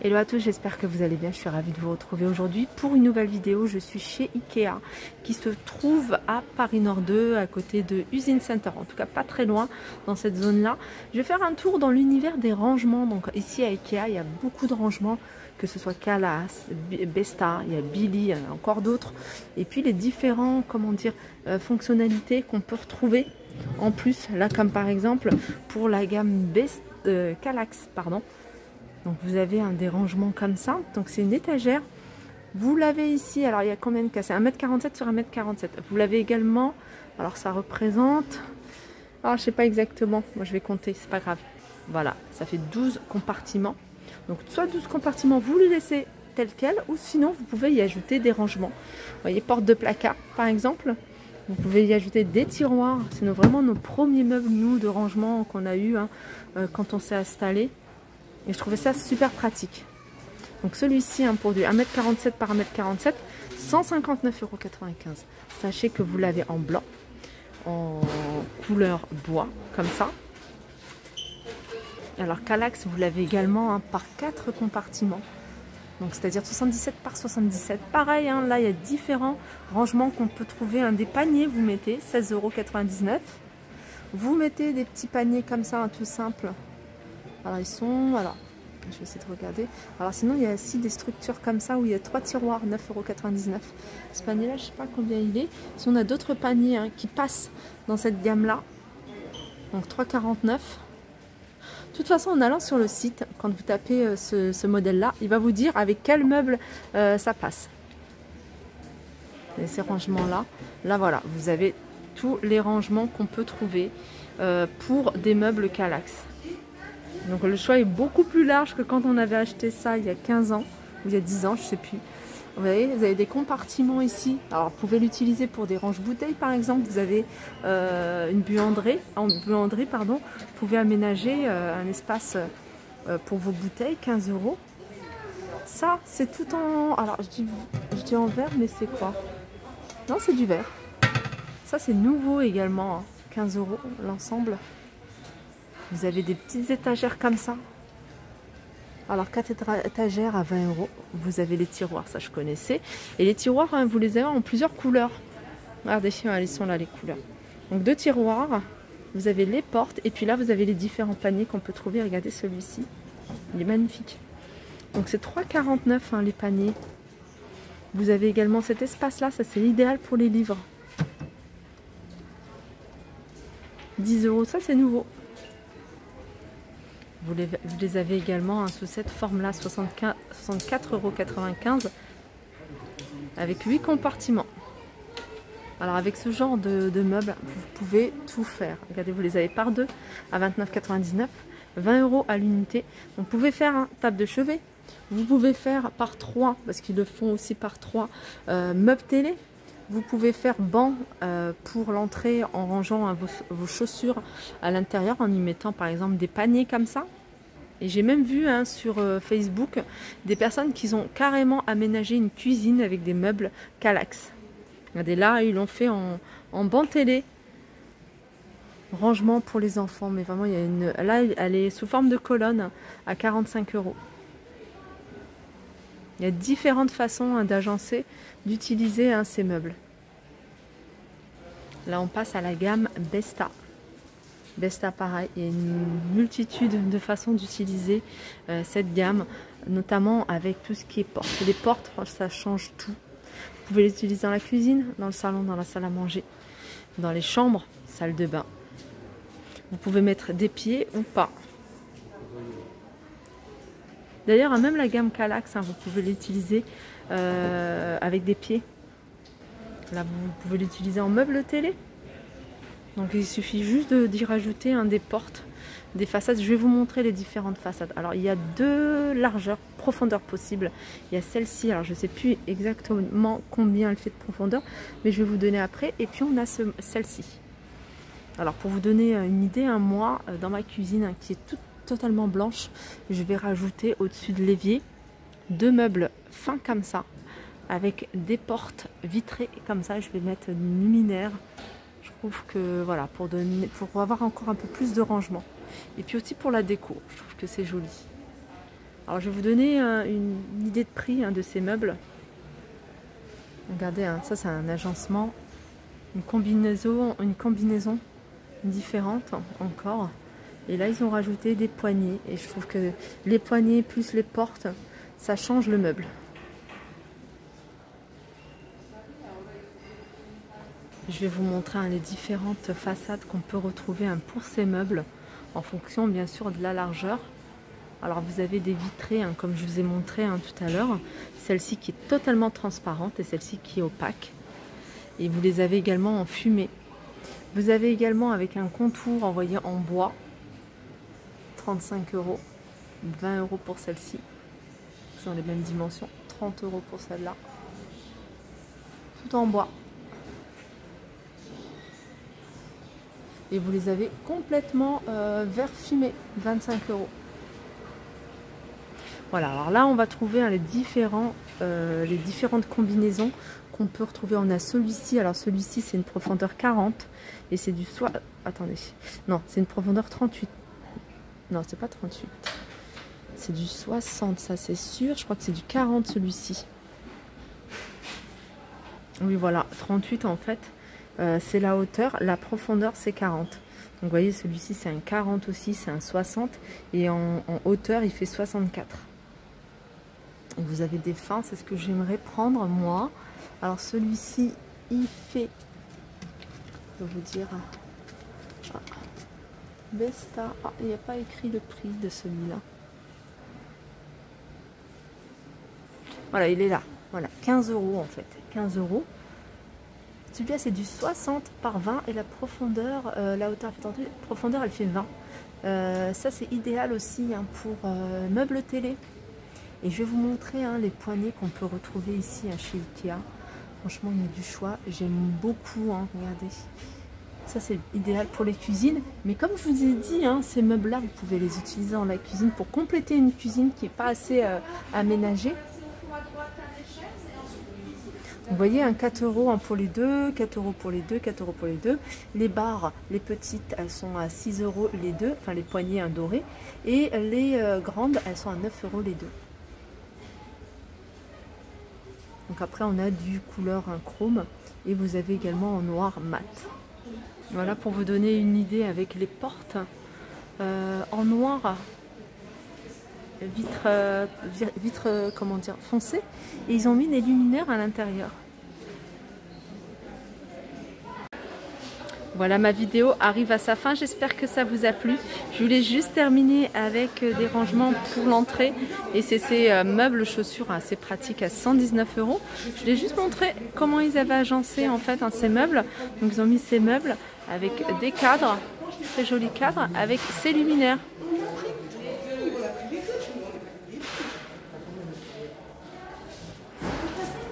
Hello à tous, j'espère que vous allez bien. Je suis ravie de vous retrouver aujourd'hui pour une nouvelle vidéo. Je suis chez Ikea qui se trouve à Paris Nord 2 à côté de Usine Center, en tout cas pas très loin dans cette zone là. Je vais faire un tour dans l'univers des rangements. Donc ici à Ikea il y a beaucoup de rangements, que ce soit Kalas, Besta, il y a Billy, il y en a encore d'autres, et puis les différents fonctionnalités qu'on peut retrouver en plus là, comme par exemple pour la gamme Kallax, pardon. Donc vous avez des rangements comme ça. Donc c'est une étagère. Vous l'avez ici. Alors il y a combien de cases? C'est 1,47 m sur 1,47 m. Vous l'avez également. Alors ça représente... Alors je sais pas exactement. Moi je vais compter. C'est pas grave. Voilà. Ça fait 12 compartiments. Donc soit 12 compartiments, vous les laissez tel quel. Ou sinon vous pouvez y ajouter des rangements. Vous voyez, porte de placard par exemple. Vous pouvez y ajouter des tiroirs. C'est vraiment nos premiers meubles, nous, de rangement qu'on a eu quand on s'est installé. Et je trouvais ça super pratique. Donc celui-ci, pour du 1,47 m par 1,47 m, 159,95 €. Sachez que vous l'avez en blanc, en couleur bois, comme ça. Alors Kallax, vous l'avez également par 4 compartiments. Donc c'est-à-dire 77 par 77. Pareil, là il y a différents rangements qu'on peut trouver. Des paniers, vous mettez 16,99 €. Vous mettez des petits paniers comme ça, tout simple. Alors ils sont, alors je vais essayer de regarder. Alors sinon il y a aussi des structures comme ça où il y a 3 tiroirs, 9,99 €. Ce panier là, je sais pas combien il est. Si on a d'autres paniers qui passent dans cette gamme là, donc 3,49 €. De toute façon, en allant sur le site, quand vous tapez ce modèle là, il va vous dire avec quel meuble ça passe. Et ces rangements là voilà, vous avez tous les rangements qu'on peut trouver pour des meubles Kallax. Donc le choix est beaucoup plus large que quand on avait acheté ça il y a 15 ans, ou il y a 10 ans, je sais plus. Vous voyez, vous avez des compartiments ici. Alors vous pouvez l'utiliser pour des range-bouteilles par exemple. Vous avez une buanderie, pardon. Vous pouvez aménager un espace pour vos bouteilles, 15 €. Ça, c'est tout en... Alors je dis en verre, mais c'est quoi? Non, c'est du verre. Ça, c'est nouveau également, 15 € l'ensemble. Vous avez des petites étagères comme ça. Alors 4 étagères à 20 €. Vous avez les tiroirs, ça je connaissais. Et les tiroirs, vous les avez en plusieurs couleurs. Regardez, ils sont là les couleurs. Donc 2 tiroirs. Vous avez les portes. Et puis là, vous avez les différents paniers qu'on peut trouver. Regardez celui-ci. Il est magnifique. Donc c'est 3,49 € les paniers. Vous avez également cet espace-là. Ça, c'est l'idéal pour les livres. 10 €. Ça, c'est nouveau. Vous les avez également sous cette forme-là, 64,95 € avec 8 compartiments. Alors avec ce genre de meubles, vous pouvez tout faire. Regardez, vous les avez par deux à 29,99 €, 20 € à l'unité. Vous pouvez faire table de chevet. Vous pouvez faire par 3, parce qu'ils le font aussi par 3, meubles télé. Vous pouvez faire banc pour l'entrée en rangeant vos chaussures à l'intérieur en y mettant par exemple des paniers comme ça. Et j'ai même vu sur Facebook des personnes qui ont carrément aménagé une cuisine avec des meubles Kallax. Regardez, là ils l'ont fait en banc télé. Rangement pour les enfants, mais vraiment il y a là elle est sous forme de colonne à 45 €. Il y a différentes façons d'agencer, d'utiliser ces meubles. Là, on passe à la gamme Besta. Besta, pareil, il y a une multitude de façons d'utiliser cette gamme, notamment avec tout ce qui est portes. Les portes, ça change tout. Vous pouvez les utiliser dans la cuisine, dans le salon, dans la salle à manger, dans les chambres, salle de bain. Vous pouvez mettre des pieds ou pas. D'ailleurs, même la gamme Kallax, vous pouvez l'utiliser avec des pieds. Là, vous pouvez l'utiliser en meuble télé. Donc, il suffit juste d'y rajouter des portes, des façades. Je vais vous montrer les différentes façades. Alors, il y a 2 largeurs, profondeurs possibles. Il y a celle-ci. Alors, je ne sais plus exactement combien elle fait de profondeur, mais je vais vous donner après. Et puis, on a celle-ci. Alors, pour vous donner une idée, moi, dans ma cuisine, qui est toute totalement blanche, je vais rajouter au-dessus de l'évier 2 meubles fins comme ça avec des portes vitrées comme ça. Je vais mettre une luminaire. Je trouve que voilà, pour avoir encore un peu plus de rangement, et puis aussi pour la déco, je trouve que c'est joli. Alors je vais vous donner une idée de prix de ces meubles. Regardez, ça c'est un agencement, une combinaison différente encore. Et là ils ont rajouté des poignées et je trouve que les poignées plus les portes, ça change le meuble. Je vais vous montrer les différentes façades qu'on peut retrouver pour ces meubles en fonction bien sûr de la largeur. Alors vous avez des vitrées comme je vous ai montré tout à l'heure, celle-ci qui est totalement transparente et celle-ci qui est opaque. Et vous les avez également en fumée. Vous avez également avec un contour envoyé en bois, 35 €, 20 € pour celle-ci. C'est dans les mêmes dimensions, 30 € pour celle-là. Tout en bois. Et vous les avez complètement vert fumé, 25 €. Voilà, alors là on va trouver les différentes combinaisons qu'on peut retrouver. On a celui-ci, alors celui-ci c'est une profondeur 40 et c'est du attendez, non c'est une profondeur 38. Non c'est pas 38, c'est du 60 ça c'est sûr, je crois que c'est du 40 celui-ci. Oui voilà, 38 en fait c'est la hauteur, la profondeur c'est 40. Donc vous voyez celui-ci c'est un 40 aussi, c'est un 60 et en hauteur il fait 64. Et vous avez des fins, c'est ce que j'aimerais prendre moi. Alors celui-ci il fait, je vais vous dire, Besta, il n'y a pas écrit le prix de celui-là. Voilà, il est là, voilà, 15 € en fait, 15 €. Celui-là c'est du 60 par 20 et la profondeur, la hauteur, profondeur elle fait 20. Ça c'est idéal aussi pour meubles télé. Et je vais vous montrer les poignées qu'on peut retrouver ici chez Ikea. Franchement il y a du choix, j'aime beaucoup, regardez. Ça c'est idéal pour les cuisines. Mais comme je vous ai dit, ces meubles là vous pouvez les utiliser dans la cuisine pour compléter une cuisine qui n'est pas assez aménagée. Vous voyez, 4 € pour les deux, 4 € pour les deux, 4 € pour les deux. Les barres, les petites, elles sont à 6 € les deux, enfin les poignées dorées. Et les grandes, elles sont à 9 € les deux. Donc après, on a du couleur chrome et vous avez également en noir mat. Voilà pour vous donner une idée avec les portes en noir. Vitre comment dire, foncé, et ils ont mis des luminaires à l'intérieur. Voilà, ma vidéo arrive à sa fin, j'espère que ça vous a plu. Je voulais juste terminer avec des rangements pour l'entrée et c'est ces meubles chaussures assez pratiques à 119 €. Je voulais juste montrer comment ils avaient agencé en fait ces meubles. Donc ils ont mis ces meubles avec des cadres, très jolis cadres avec ces luminaires.